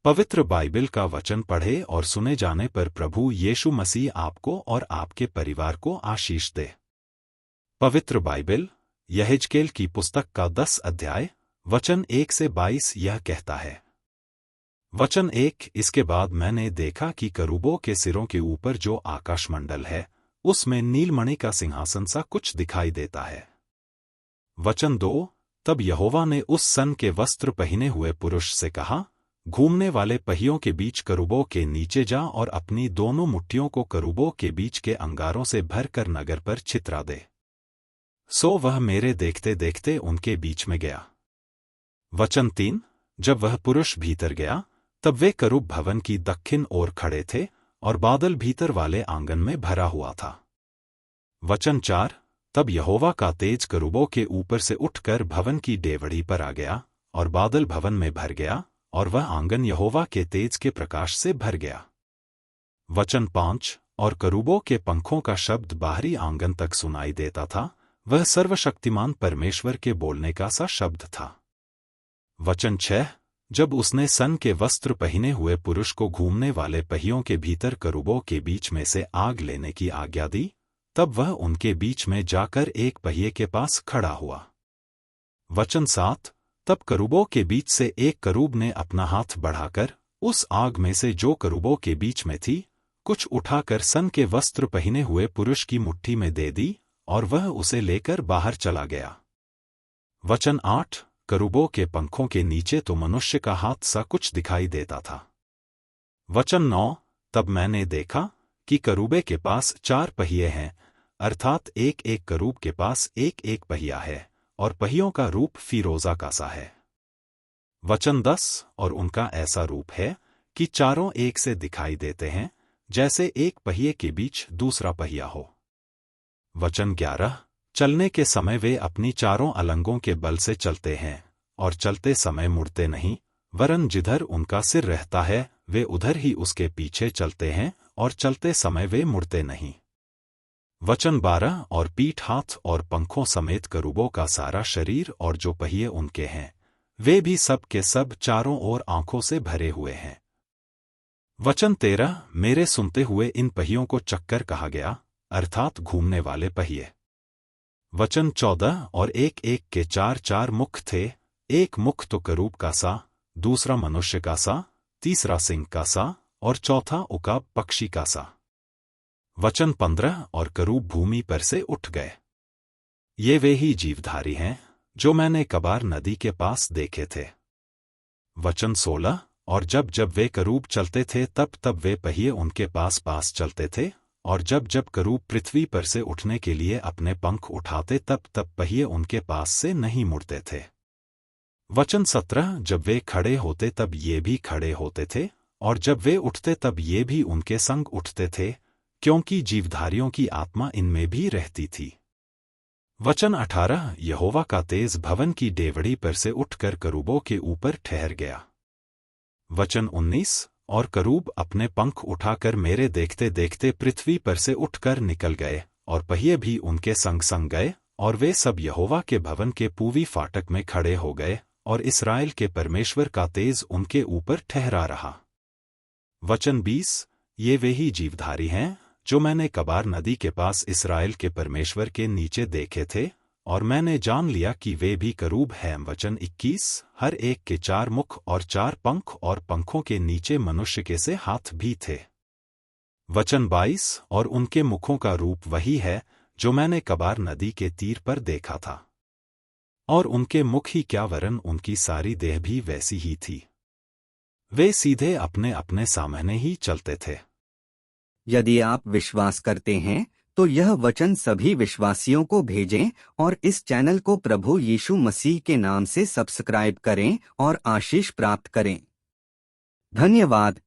पवित्र बाइबल का वचन पढ़े और सुने जाने पर प्रभु यीशु मसीह आपको और आपके परिवार को आशीष दे। पवित्र बाइबल यहेजकेल की पुस्तक का 10 अध्याय वचन 1 से 22 यह कहता है। वचन 1। इसके बाद मैंने देखा कि करूबों के सिरों के ऊपर जो आकाशमंडल है उसमें नीलमणि का सिंहासन सा कुछ दिखाई देता है। वचन 2। तब यहोवा ने उस सन के वस्त्र पहने हुए पुरुष से कहा, घूमने वाले पहियों के बीच करूबों के नीचे जा और अपनी दोनों मुट्ठियों को करूबों के बीच के अंगारों से भरकर नगर पर छितरा दे। सो वह मेरे देखते देखते उनके बीच में गया। वचन 3। जब वह पुरुष भीतर गया तब वे करूब भवन की दक्षिण ओर खड़े थे और बादल भीतर वाले आंगन में भरा हुआ था। वचन 4। तब यहोवा का तेज करूबों के ऊपर से उठकर भवन की डेवढ़ी पर आ गया और बादल भवन में भर गया और वह आंगन यहोवा के तेज के प्रकाश से भर गया। वचन 5। और करूबों के पंखों का शब्द बाहरी आंगन तक सुनाई देता था, वह सर्वशक्तिमान परमेश्वर के बोलने का सा शब्द था। वचन 6। जब उसने सन के वस्त्र पहने हुए पुरुष को घूमने वाले पहियों के भीतर करूबों के बीच में से आग लेने की आज्ञा दी, तब वह उनके बीच में जाकर एक पहिए के पास खड़ा हुआ। वचन 7। तब करूबों के बीच से एक करूब ने अपना हाथ बढ़ाकर उस आग में से जो करूबों के बीच में थी कुछ उठाकर सन के वस्त्र पहने हुए पुरुष की मुट्ठी में दे दी और वह उसे लेकर बाहर चला गया। वचन 8। करूबों के पंखों के नीचे तो मनुष्य का हाथ सा कुछ दिखाई देता था। वचन 9। तब मैंने देखा कि करूबे के पास 4 पहिए हैं, अर्थात एक एक करूब के पास एक एक पहिया है और पहियों का रूप फीरोजा का सा है। वचन 10। और उनका ऐसा रूप है कि चारों एक से दिखाई देते हैं, जैसे एक पहिए के बीच दूसरा पहिया हो। वचन 11। चलने के समय वे अपनी चारों अलंगों के बल से चलते हैं और चलते समय मुड़ते नहीं, वरन जिधर उनका सिर रहता है वे उधर ही उसके पीछे चलते हैं और चलते समय वे मुड़ते नहीं। वचन 12। और पीठ, हाथ और पंखों समेत करूबों का सारा शरीर और जो पहिए उनके हैं वे भी सब के सब चारों ओर आंखों से भरे हुए हैं। वचन 13। मेरे सुनते हुए इन पहियों को चक्कर कहा गया, अर्थात घूमने वाले पहिए। वचन 14। और एक एक के 4 मुख थे, एक मुख तो करूब का सा, दूसरा मनुष्य का सा, तीसरा सिंह का सा और चौथा उकाब पक्षी का सा। वचन 15। और करूब भूमि पर से उठ गए। ये वे ही जीवधारी हैं जो मैंने कबार नदी के पास देखे थे। वचन 16। और जब जब वे करूब चलते थे तब तब वे पहिए उनके पास पास चलते थे, और जब जब करूब पृथ्वी पर से उठने के लिए अपने पंख उठाते तब तब पहिए उनके पास से नहीं मुड़ते थे। वचन 17। जब वे खड़े होते तब ये भी खड़े होते थे, और जब वे उठते तब ये भी उनके संग उठते थे, क्योंकि जीवधारियों की आत्मा इनमें भी रहती थी। वचन 18। यहोवा का तेज भवन की डेवढ़ी पर से उठकर करूबों के ऊपर ठहर गया। वचन 19। और करूब अपने पंख उठाकर मेरे देखते देखते पृथ्वी पर से उठकर निकल गए, और पहिए भी उनके संग संग गए, और वे सब यहोवा के भवन के पूवी फाटक में खड़े हो गए, और इस्राएल के परमेश्वर का तेज उनके ऊपर ठहरा रहा। वचन 20। ये वे ही जीवधारी हैं जो मैंने कबार नदी के पास इस्राएल के परमेश्वर के नीचे देखे थे, और मैंने जान लिया कि वे भी करूब हैं। वचन 21। हर एक के 4 मुख और 4 पंख, और पंखों के नीचे मनुष्य के से हाथ भी थे। वचन 22। और उनके मुखों का रूप वही है जो मैंने कबार नदी के तीर पर देखा था, और उनके मुख ही क्या वरन उनकी सारी देह भी वैसी ही थी। वे सीधे अपने अपने सामने ही चलते थे। यदि आप विश्वास करते हैं तो यह वचन सभी विश्वासियों को भेजें और इस चैनल को प्रभु यीशु मसीह के नाम से सब्सक्राइब करें और आशीष प्राप्त करें। धन्यवाद।